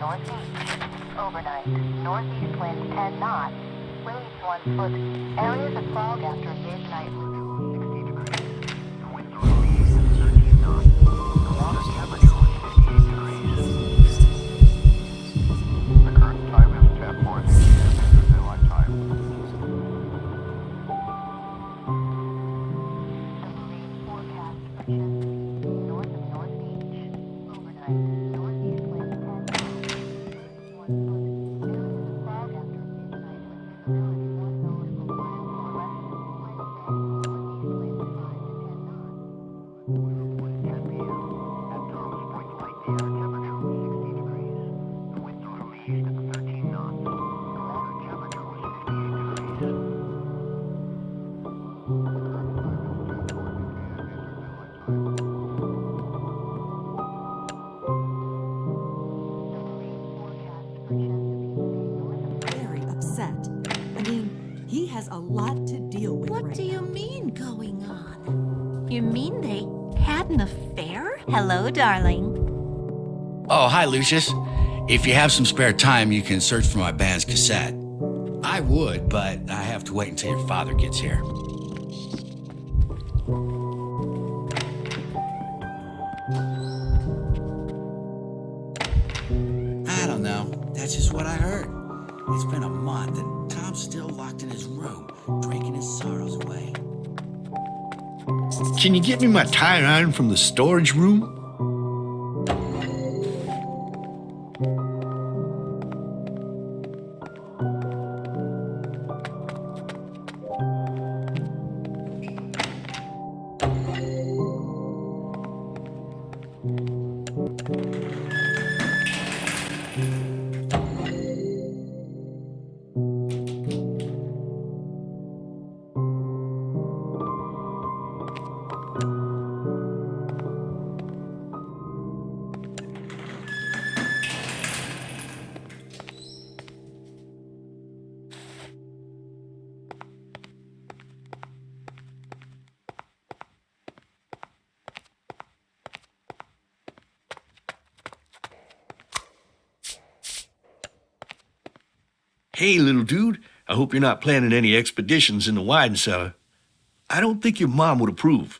northeast. Overnight, northeast winds 10 knots. Waves 1 foot. Areas of fog after midnight. 60 degrees. The winds are released at 13 knots. The water temperature is 58 degrees. The current time is 10:40 p.m. Eastern Daylight Time. The marine forecast projects north of North Beach. Overnight, northeast winds 10 knots. Waves 1 foot. Areas of fog after midnight with visibility 1 nautical mile or less. Wednesday, northeast winds 5 to 10 knots. 10 p.m. At Tom's Point Light, the air temperature was 60 degrees. The winds are released at 13 knots. The water temperature was 58 degrees. The marine forecast projects north of Very upset. I mean, he has a lot to deal with What right do you now. mean going on? You mean they had an affair? Hello, darling. Oh, hi, Lucius. If you have some spare time, you can search for my band's cassette. I would, but I have to wait until your father gets here. I don't know. That's just what I heard. It's been a month, and Tom's still locked in his room, drinking his sorrows away. Can you get me my tire iron from the storage room? Hey, little dude, I hope you're not planning any expeditions in the wine cellar. I don't think your mom would approve.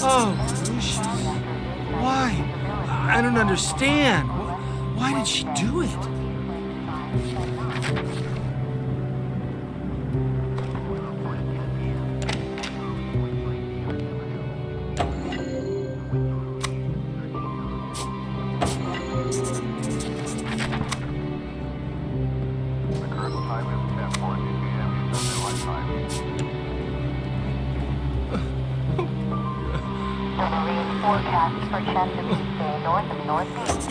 Oh, Lucius. Why? I don't understand. Why did she do it? The current time is 10:40 p.m. Eastern Daylight Time. The marine forecast for Chesapeake Bay north of North Beach.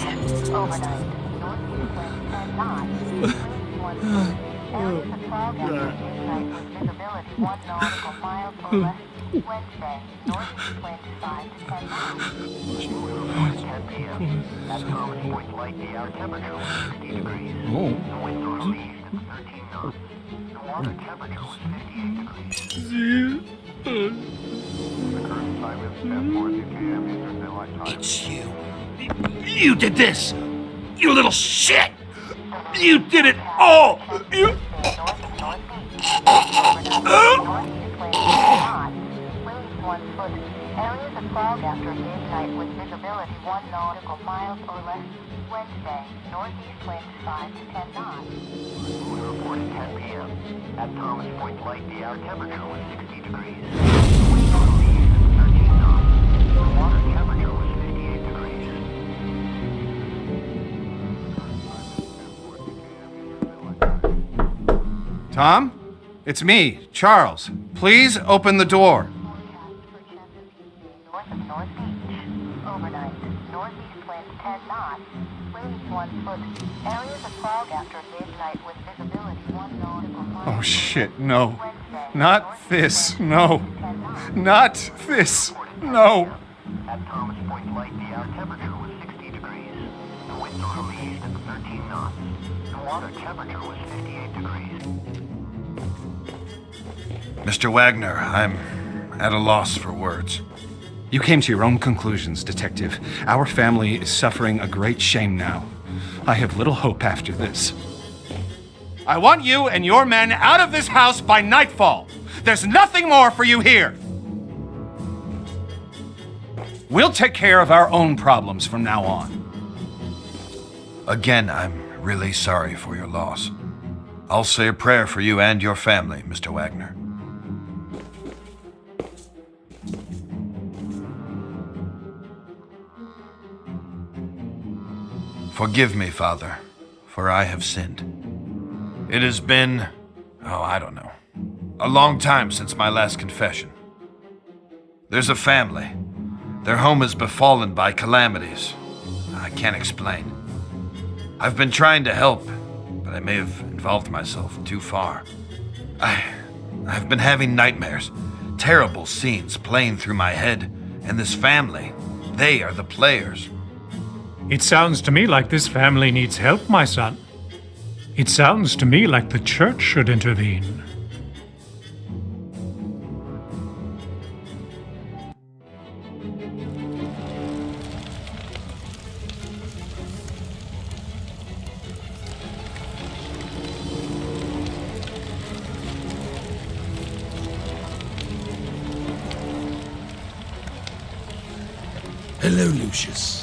Overnight, northeast winds 10 knots. Waves 1 foot. Areas of fog after midnight with visibility 1 nautical mile or less. Wednesday, northeast wind 5 to 10 knots. 10 p.m. At Thomas Point Light, the air temperature was 60 degrees. The winds northeast at 13 knots. The water temperature was 58 degrees. The current time is 10:40 p.m. Eastern Daylight Time. It's you. You did this! You little shit! You did it all! You... Areas of fog after midnight with visibility 1 nautical miles or less. Wednesday, northeast winds 5 to 10 knots. We reported 10 p.m. At Thomas Point Light, the air temperature was 60 degrees. The wind northeast at 13 knots. The water temperature was 58 degrees. Tom? It's me, Charles. Please open the door. North of North Beach. Overnight, northeast winds 10 knots. Waves 1 foot. Areas of fog after midnight with visibility 1 nautical mile. Oh shit, no. Wednesday, Not this, no. Not this, no. At Thomas Point Light, the air temperature was 60 degrees. The winds northeast at 13 knots. The water temperature was 58 degrees. Mr. Wagner, I'm at a loss for words. You came to your own conclusions, Detective. Our family is suffering a great shame now. I have little hope after this. I want you and your men out of this house by nightfall. There's nothing more for you here. We'll take care of our own problems from now on. Again, I'm really sorry for your loss. I'll say a prayer for you and your family, Mr. Wagner. Forgive me, Father, for I have sinned. It has been, I don't know, a long time since my last confession. There's a family. Their home is befallen by calamities. I can't explain. I've been trying to help, but I may have involved myself too far. I've been having nightmares, terrible scenes playing through my head, and this family, they are the players. It sounds to me like this family needs help, my son. It sounds to me like the church should intervene. Hello, Lucius.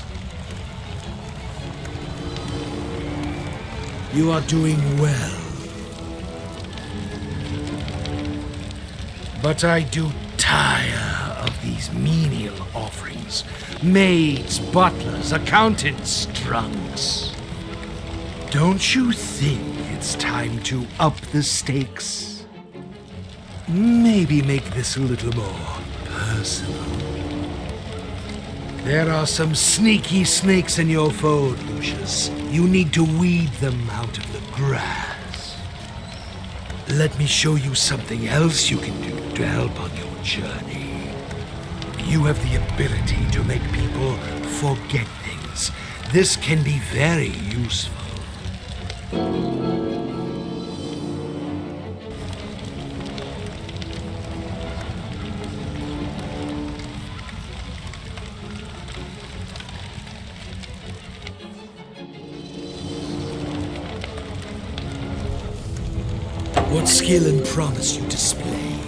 You are doing well. But I do tire of these menial offerings. Maids, butlers, accountants, drunks. Don't you think it's time to up the stakes? Maybe make this a little more personal. There are some sneaky snakes in your fold, Lucius. You need to weed them out of the grass. Let me show you something else you can do to help on your journey. You have the ability to make people forget things. This can be very useful. What skill and promise you display.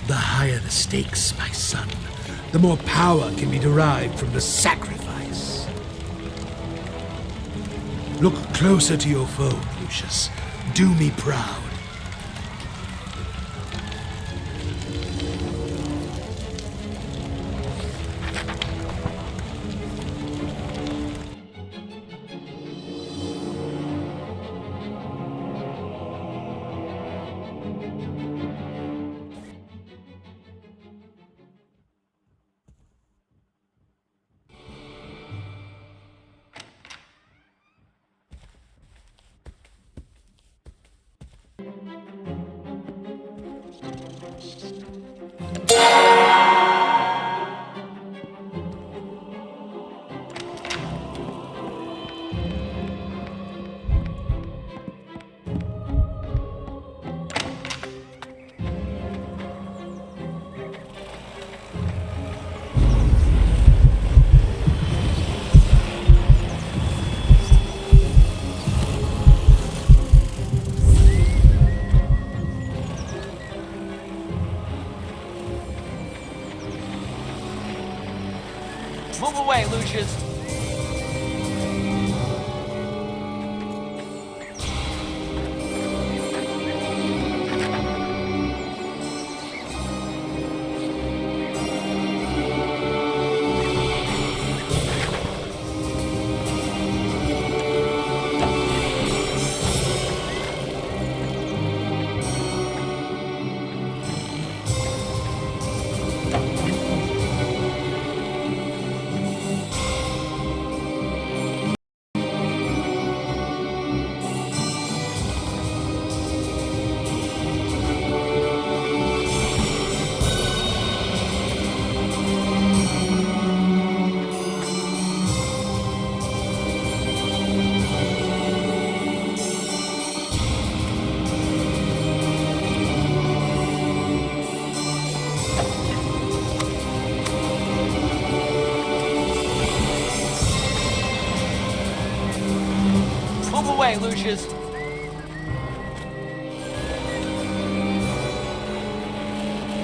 The higher the stakes, my son, the more power can be derived from the sacrifice. Look closer to your foe, Lucius. Do me proud. Move away, Lucius. Move away, Lucius.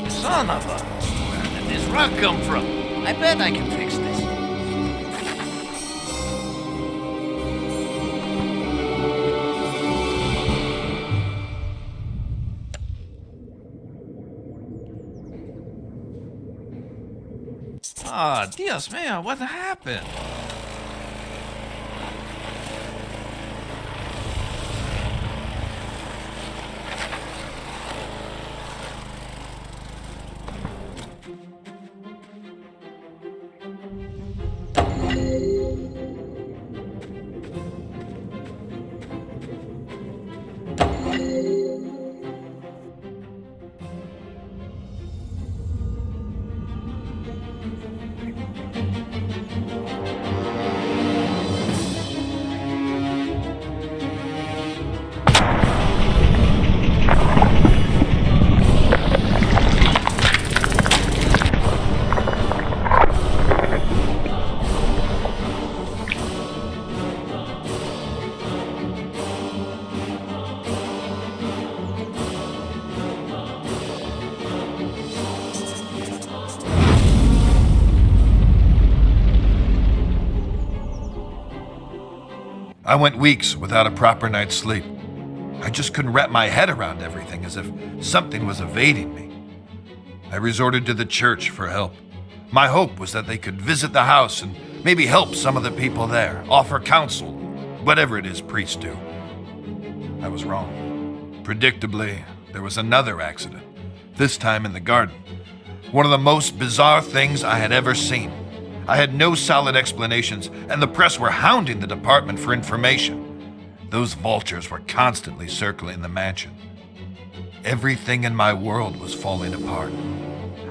Son of a... Where did this rock come from? I bet I can fix this. Ah, Dios mío, what happened? I went weeks without a proper night's sleep. I just couldn't wrap my head around everything, as if something was evading me. I resorted to the church for help. My hope was that they could visit the house and maybe help some of the people there, offer counsel, whatever it is priests do. I was wrong. Predictably, there was another accident, this time in the garden. One of the most bizarre things I had ever seen. I had no solid explanations, and the press were hounding the department for information. Those vultures were constantly circling the mansion. Everything in my world was falling apart.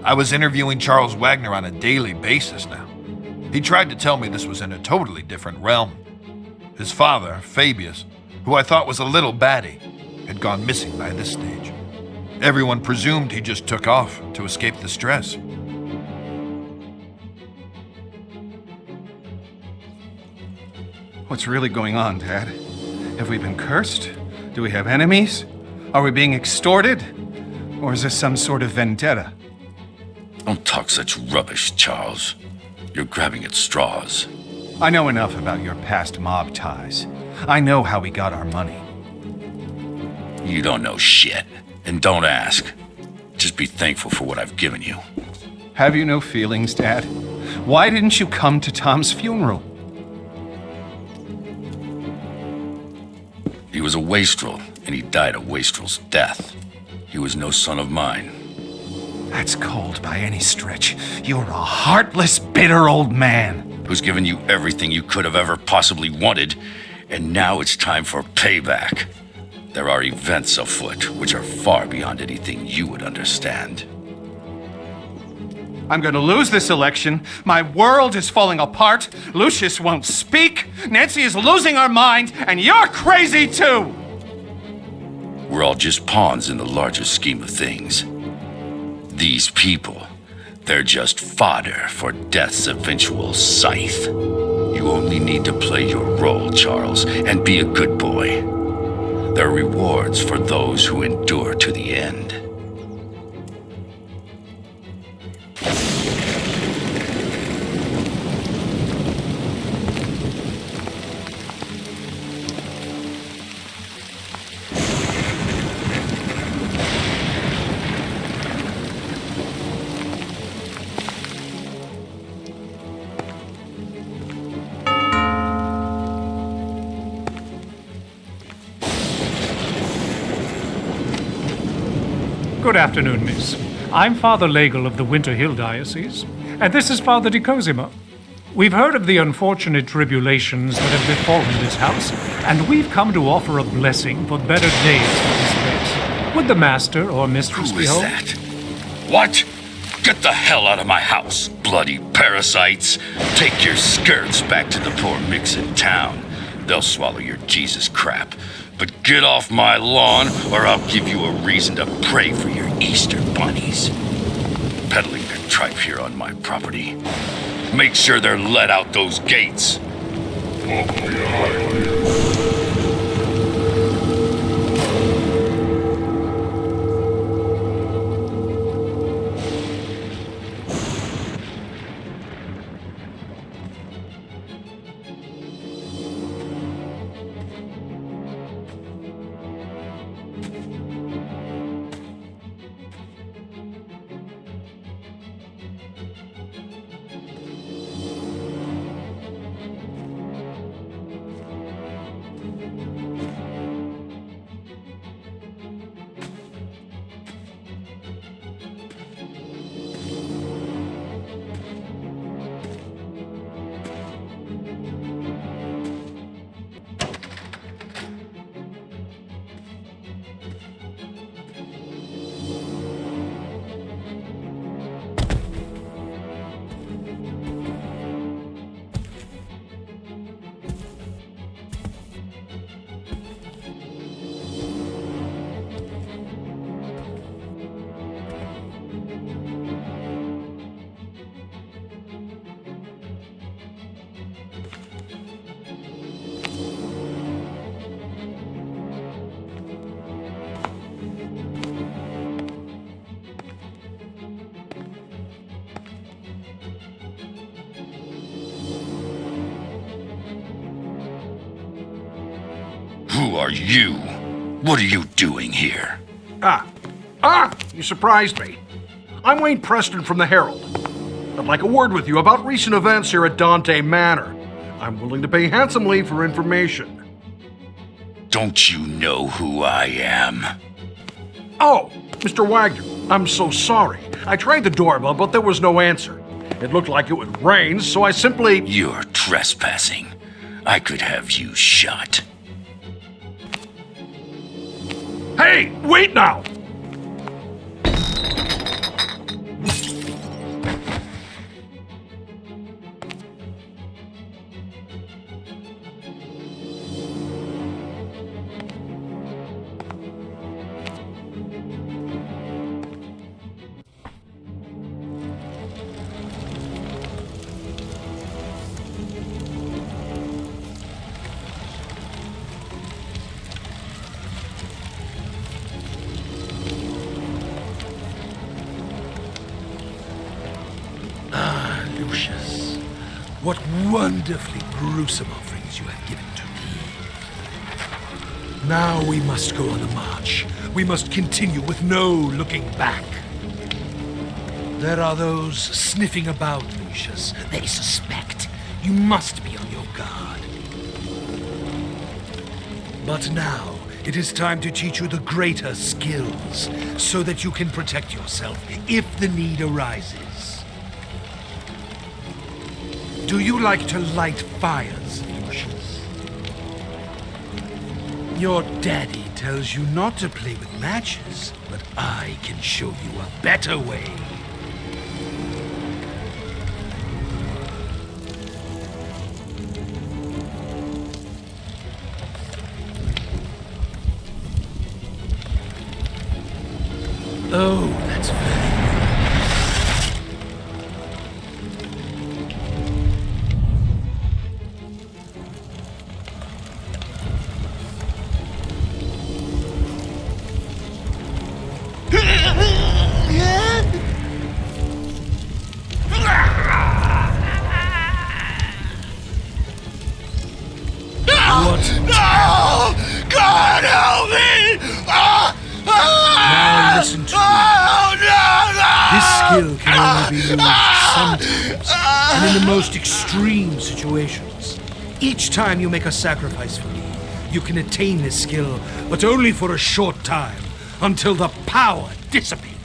I was interviewing Charles Wagner on a daily basis now. He tried to tell me this was in a totally different realm. His father, Fabius, who I thought was a little batty, had gone missing by this stage. Everyone presumed he just took off to escape the stress. What's really going on, Dad? Have we been cursed? Do we have enemies? Are we being extorted? Or is this some sort of vendetta? Don't talk such rubbish, Charles. You're grabbing at straws. I know enough about your past mob ties. I know how we got our money. You don't know shit, and don't ask. Just be thankful for what I've given you. Have you no feelings, Dad? Why didn't you come to Tom's funeral? He was a wastrel, and he died a wastrel's death. He was no son of mine. That's cold by any stretch. You're a heartless, bitter old man. Who's given you everything you could have ever possibly wanted, and now it's time for payback. There are events afoot which are far beyond anything you would understand. I'm going to lose this election. My world is falling apart. Lucius won't speak. Nancy is losing her mind, and you're crazy too! We're all just pawns in the larger scheme of things. These people, they're just fodder for death's eventual scythe. You only need to play your role, Charles, and be a good boy. There are rewards for those who endure to the end. Good afternoon, miss. I'm Father Legel of the Winter Hill Diocese, and this is Father de Cosima. We've heard of the unfortunate tribulations that have befallen this house, and we've come to offer a blessing for better days for this place. Would the master or mistress Who be is home? that? What? Get the hell out of my house, bloody parasites! Take your skirts back to the poor micks in town. They'll swallow your Jesus crap. But get off my lawn, or I'll give you a reason to pray for your Easter bunnies. Peddling their tripe here on my property. Make sure they're let out those gates. Who are you? What are you doing here? You surprised me. I'm Wayne Preston from the Herald. I'd like a word with you about recent events here at Dante Manor. I'm willing to pay handsomely for information. Don't you know who I am? Oh, Mr. Wagner, I'm so sorry. I tried the doorbell, but there was no answer. It looked like it would rain, so I simply... You're trespassing. I could have you shot. Hey, wait now! Lucius, what wonderfully gruesome offerings you have given to me. Now we must go on the march. We must continue with no looking back. There are those sniffing about, Lucius. They suspect. You must be on your guard. But now, it is time to teach you the greater skills, so that you can protect yourself if the need arises. Do you like to light fires, Lucius? Your daddy tells you not to play with matches, but I can show you a better way. Oh, that's very No! God help me! Now listen to me. Oh, no! This skill can only be used sometimes, and in the most extreme situations. Each time you make a sacrifice for me, you can attain this skill, but only for a short time, until the power dissipates.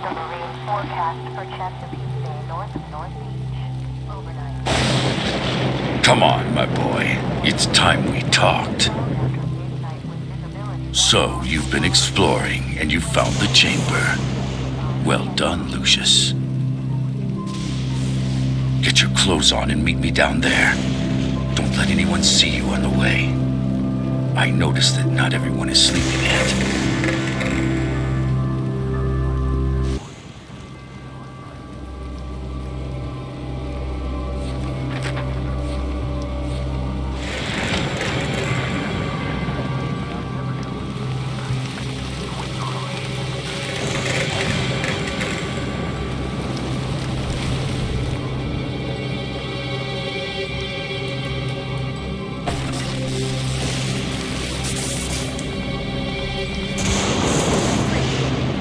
The marine forecast for Chesapeake Bay north of North Beach. Overnight. Come on, my boy. It's time we talked. So, you've been exploring and you found the chamber. Well done, Lucius. Get your clothes on and meet me down there. Don't let anyone see you on the way. I noticed that not everyone is sleeping yet.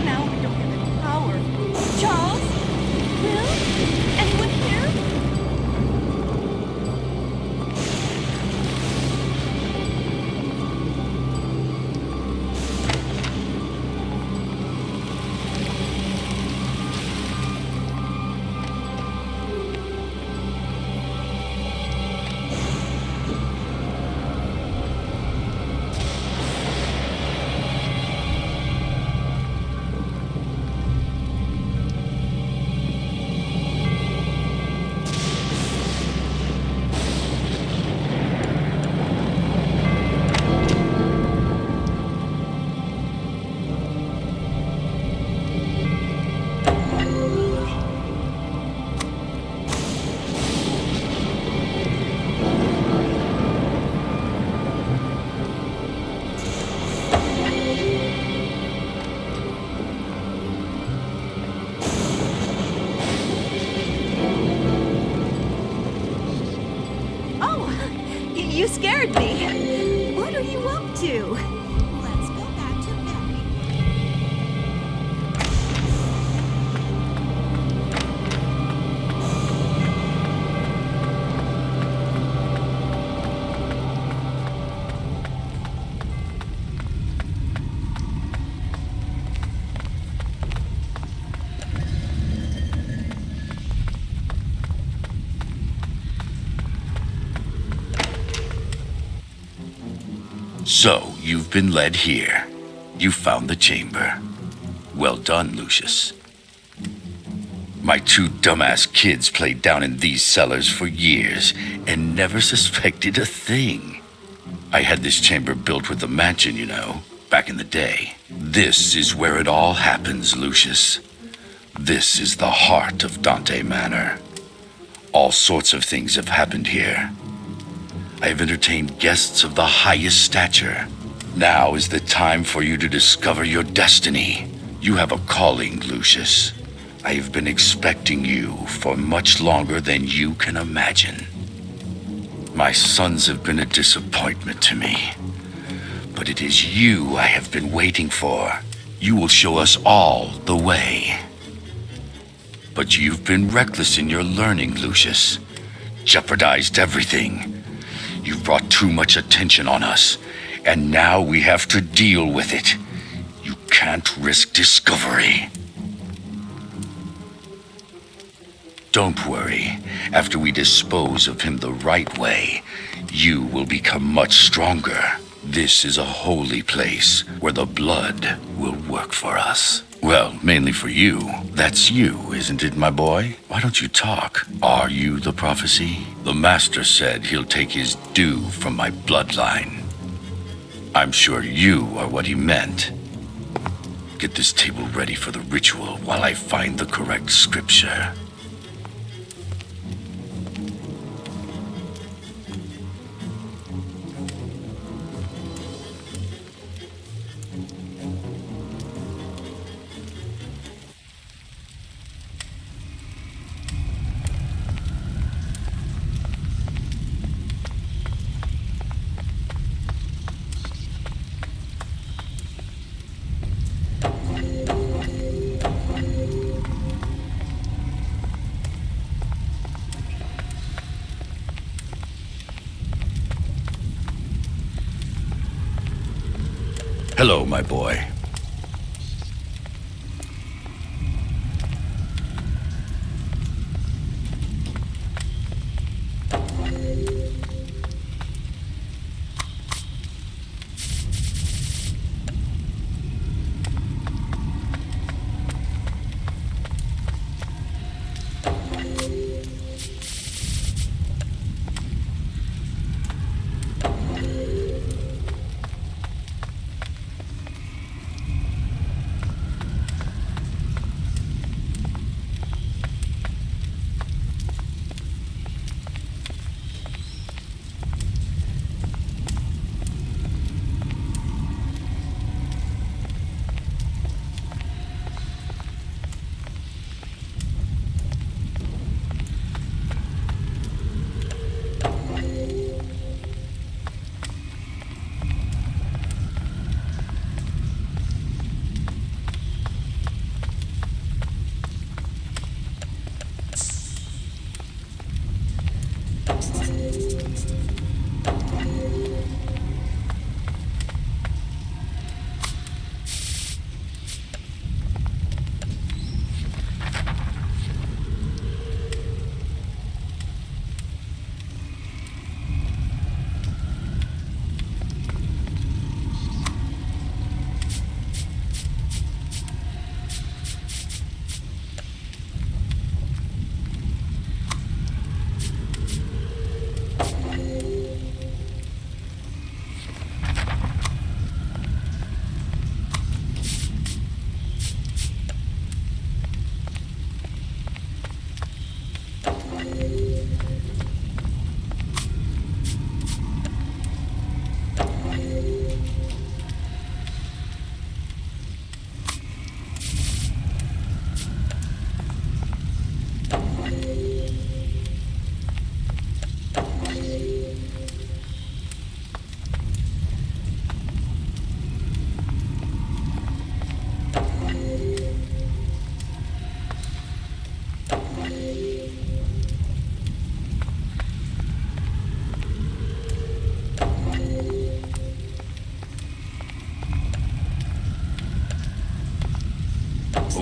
Now we don't have any power. Charles? Will? Anyone here? Oh, you scared me. What are you up to? Let's go back to bed. So, you've been led here. You found the chamber. Well done, Lucius. My two dumbass kids played down in these cellars for years and never suspected a thing. I had this chamber built with the mansion, you know, back in the day. This is where it all happens, Lucius. This is the heart of Dante Manor. All sorts of things have happened here. I have entertained guests of the highest stature. Now is the time for you to discover your destiny. You have a calling, Lucius. I have been expecting you for much longer than you can imagine. My sons have been a disappointment to me, but it is you I have been waiting for. You will show us all the way. But you've been reckless in your learning, Lucius. Jeopardized everything. You've brought too much attention on us, and now we have to deal with it. You can't risk discovery. Don't worry. After we dispose of him the right way, you will become much stronger. This is a holy place where the blood will work for us. Well, mainly for you. That's you, isn't it, my boy? Why don't you talk? Are you the prophecy? The master said he'll take his due from my bloodline. I'm sure you are what he meant. Get this table ready for the ritual while I find the correct scripture. Hello, my boy.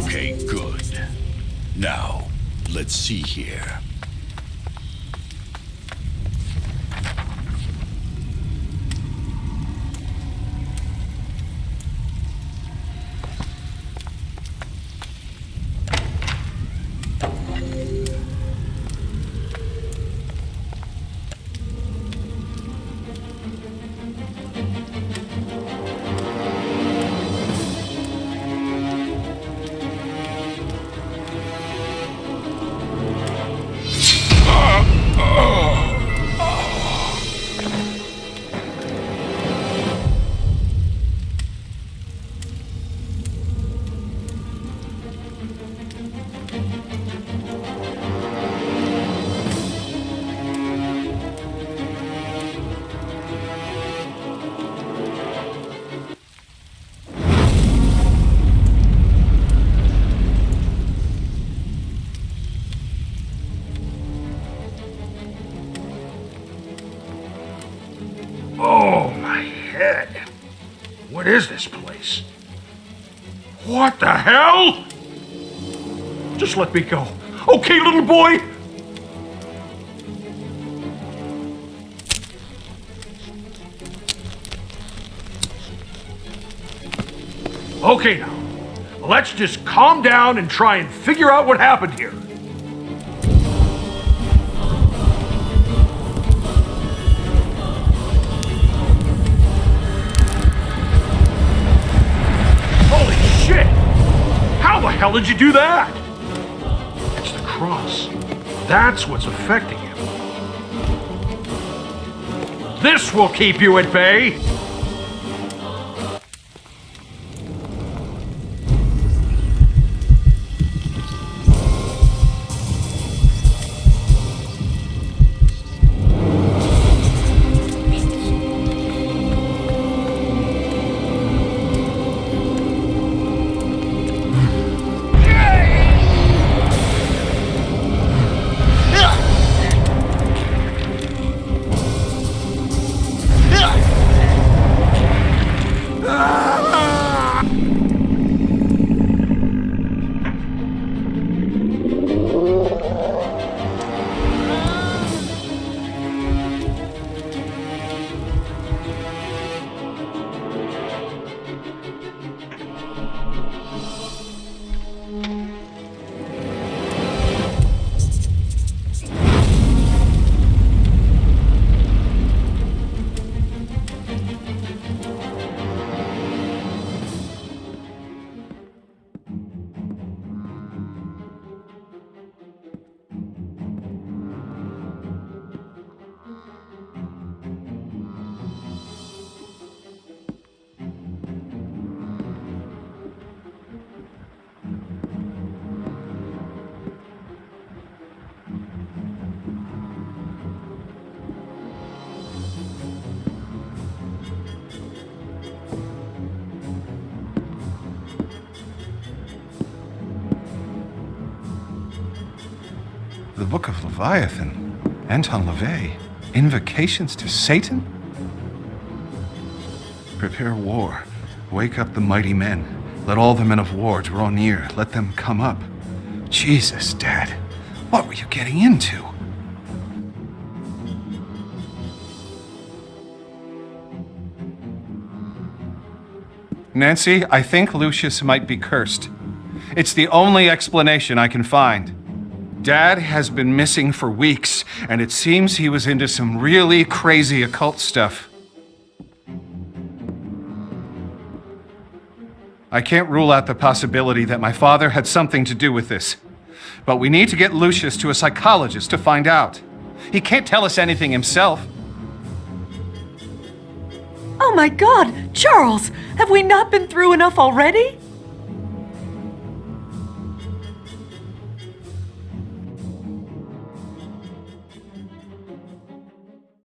Okay, good. Now, let's see here. Oh, my head. What is this place? What the hell? Just let me go. Okay, little boy? Okay now, let's just calm down and try and figure out what happened here. Holy shit! How the hell did you do that? It's the cross. That's what's affecting him. This will keep you at bay. The Book of Leviathan, Anton LaVey, Invocations to Satan? Prepare war, wake up the mighty men, let all the men of war draw near, let them come up. Jesus, Dad, what were you getting into? Nancy, I think Lucius might be cursed. It's the only explanation I can find. Dad has been missing for weeks, and it seems he was into some really crazy occult stuff. I can't rule out the possibility that my father had something to do with this, but we need to get Lucius to a psychologist to find out. He can't tell us anything himself. Oh my God, Charles, have we not been through enough already?